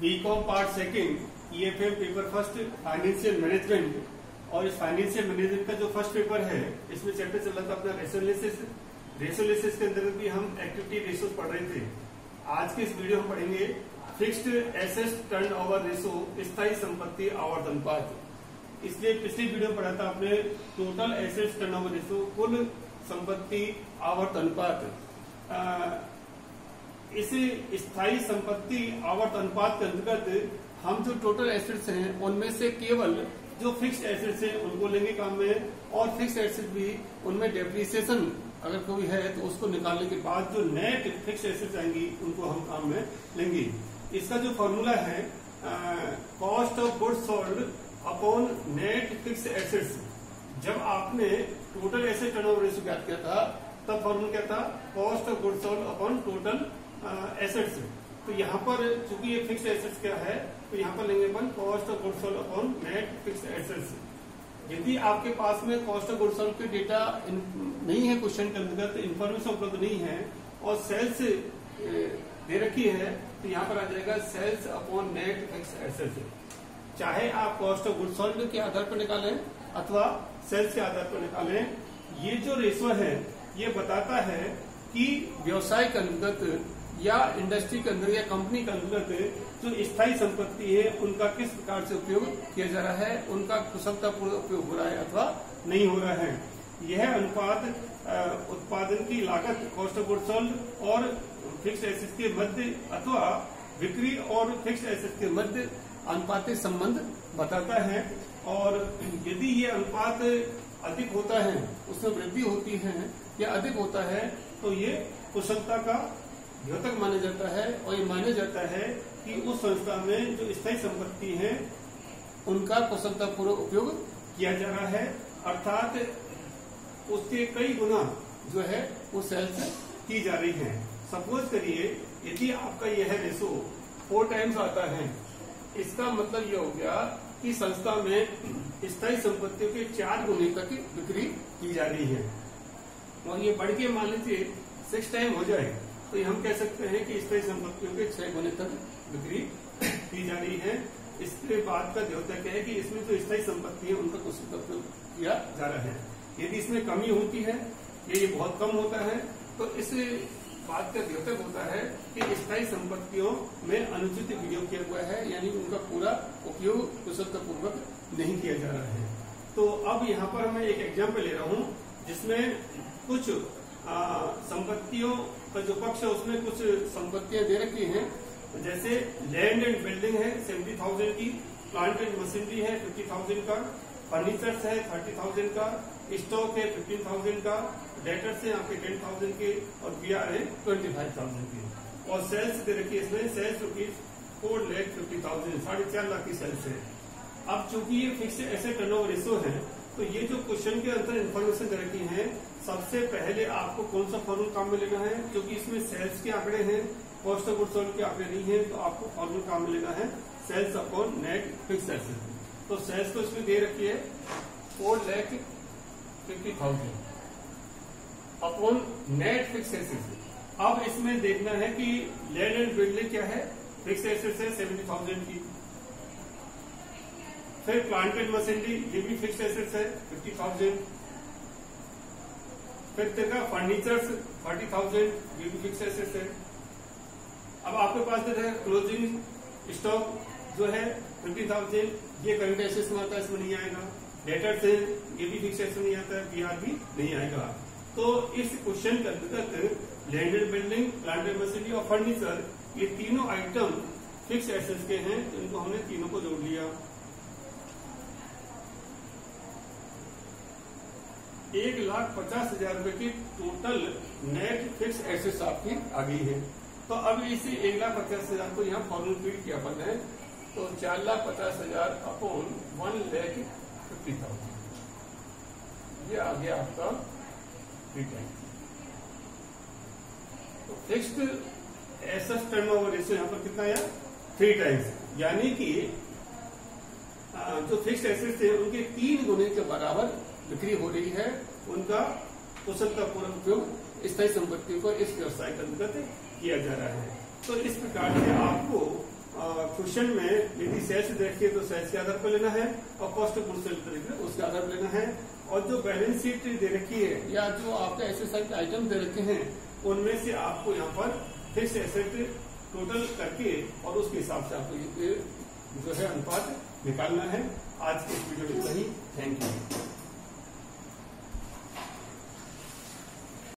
BCom part second EFM paper first financial management. और इस financial management का जो फर्स्ट पेपर है इसमें चैप्टर चल रहा था अपना रेशोलिसिस के अंदर भी हम एक्टिविटी रेशोज पढ़ रहे थे। आज के इस वीडियो में पढ़ेंगे फिक्स्ड एसेट टर्नओवर रेशो, स्थायी संपत्ति आवर्त अनुपात। इसलिए पिछली वीडियो में पढ़ा था आपने टोटल एसेट्स टर्नओवर रेशो, कुल संपत्ति आवर्त अनुपात। इस स्थायी संपत्ति आवर्त अनुपात के अंतर्गत हम जो टोटल एसेट्स हैं उनमें से केवल जो फिक्स्ड एसेट्स हैं उनको लेंगे काम में, और फिक्स्ड एसेट भी उनमें डेप्रिसिएशन अगर कोई है तो उसको निकालने के बाद जो नेट फिक्स्ड एसेट्स आएंगी उनको हम काम में लेंगे। इसका जो फॉर्मूला है cost of goods sold upon net fixed assets. जब आपने टोटल एसेट टर्नओवर रेशियो ज्ञात किया था तब फॉर्मूला क्या था, cost of goods sold upon total assets. तो यहाँ पर चूंकि ये फिक्स्ड एसेट्स क्या है तो यहाँ पर लेंगे अपन cost of goods sold upon net fixed assets. यदि आपके पास में कॉस्ट ऑफ गुड्स सोल्ड की डेटा नहीं है, क्वेश्चन के अंतर्गत इन्फॉर्मेशन उपलब्ध नहीं है और सेल्स दे रखी है तो यहाँ पर आ जाएगा sales upon net fixed assets. चाहे आप कॉस्ट ऑफ गुड्स सोल्ड के आधार पर निकालें अथवा सेल्स के आधार पर निकालें, ये जो रेशो है ये बताता है कि व्यवसाय के अंतर्गत या इंडस्ट्री के अंदर या कंपनी के अंतर्गत जो स्थायी संपत्ति है उनका किस प्रकार से उपयोग किया जा रहा है, उनका कुशलतापूर्वक उपयोग हो रहा है अथवा नहीं हो रहा है। यह अनुपात उत्पादन की लागत कॉस्ट ऑफ गुड्स सोल्ड और फिक्स्ड एसेट्स के मध्य अथवा बिक्री और फिक्स्ड एसेट्स के मध्य अनुपातिक संबंध बताता है। और यदि ये अनुपात अधिक होता है, उसमें वृद्धि होती है या अधिक होता है तो ये कुशलता का द्योतक माना जाता है। और ये माना जाता है कि उस संस्था में जो स्थायी संपत्ति है उनका कुशलतापूर्वक उपयोग किया जा रहा है, अर्थात उसके कई गुना जो है वो सेल्स की जा रही है। सपोज करिए यदि आपका यह रेशो 4 टाइम्स आता है, इसका मतलब यह हो गया कि संस्था में स्थायी संपत्तियों के 4 गुने तक बिक्री की जा रही है। और ये बढ़ के मान लीजिए 6 टाइम हो जाए तो हम कह सकते हैं कि स्थायी संपत्तियों के 6 गुने तक बिक्री की जा रही है। इसके बात का द्योतक है कि इसमें जो स्थायी संपत्ति है उनका कुशल उपयोग किया जा रहा है। यदि इसमें कमी होती है या ये बहुत कम होता है तो इस बात का द्योतक होता है कि स्थायी संपत्तियों में अनुचित उपयोग किया हुआ है, यानी उनका पूरा उपयोग कुशलतापूर्वक नहीं किया जा रहा है। तो अब यहाँ पर मैं एक एग्जाम्पल ले रहा हूँ जिसमें कुछ संपत्तियों का जो पक्ष है उसमें कुछ संपत्तियां दे रखी हैं। जैसे लैंड एंड बिल्डिंग है 70,000 की, प्लांट एंड मशीनरी है 50,000 का, फर्नीचर्स है 30,000 का, स्टॉक है 15,000 का, डेटर्स है यहाँ पे 10,000 के और बीआर है 25,000 की। और सेल्स दे रखी है इसमें सेल्स रुपीज 4,50,000, 4.5 लाख की सेल्स है। अब चूंकि ये फिक्स एसेट टर्नओवर रेशो है तो ये जो क्वेश्चन के अंदर इन्फॉर्मेशन दे रखी है, सबसे पहले आपको कौन सा फॉर्मूला काम में लेना है, क्योंकि इसमें सेल्स के आंकड़े हैं, कॉस्ट ऑफ गुड्स सोल्ड के आंकड़े नहीं है, तो आपको फॉर्मूला काम में लेना है sales upon net fixed asset. तो सेल्स तो इसमें दे रखी है 4,50,000 अपॉन नेट फिक्स्ड एसेट। अब इसमें देखना है कि लैंड एंड बिल्डिंग क्या है, फिक्स्ड एसेट्स है 70,000 की। फिर प्लांट एंड मशीनरी ये भी फिक्स्ड एसेट्स है 50,000। फिर तेरा फर्नीचर्स 30,000 ये भी फिक्स्ड एसेट्स है। अब आपके पास जो है क्लोजिंग स्टॉक जो है 50,000, ये करंट एसेट्स में आता है, इसमें नहीं आएगा। डेटर्स है ये भी फिक्स्ड एसेट्स में नहीं आता है, बीआर भी नहीं आएगा। तो इस क्वेश्चन के अंतर्गत land and building, plant and machinery और फर्नीचर ये तीनों आइटम फिक्स्ड एसेट्स के हैं, इनको हमने तीनों को जोड़ लिया। 1,50,000 रुपए की टोटल नेट फिक्स एसेट्स आपकी आ गई है। तो अब इसी 1,50,000 को यहाँ फॉर्मूला फीड किया अपन है, तो 4,50,000 अपॉन 1,50,000 ये आ गया आपका रिटर्न। तो फिक्स्ड एसेट्स टर्नओवर रेशियो यहाँ पर कितना आया 3 टाइम्स, यानी कि जो फिक्स्ड एसेट्स थे उनके 3 गुने के बराबर बिक्री हो रही है। उनका कुशलतापूर्वक उपयोग स्थायी संपत्तियों को इस व्यवसाय के अंतर्गत किया जा रहा है। तो इस प्रकार से आपको क्वेश्चन में यदि सेल्स देखिए तो सेल्स के आधार पर लेना है और कॉस्ट ऑफ गुड्स सोल्ड उसके आधार पर लेना है। और जो बैलेंस शीट दे रखी है या जो आपके एक्सरसाइज के आइटम दे रखे हैं उनमें से आपको यहाँ पर फिक्स एसेट टोटल करके और उसके हिसाब से आपको ये जो है अनुपात निकालना है। आज के इस वीडियो में इतना ही। Thank you.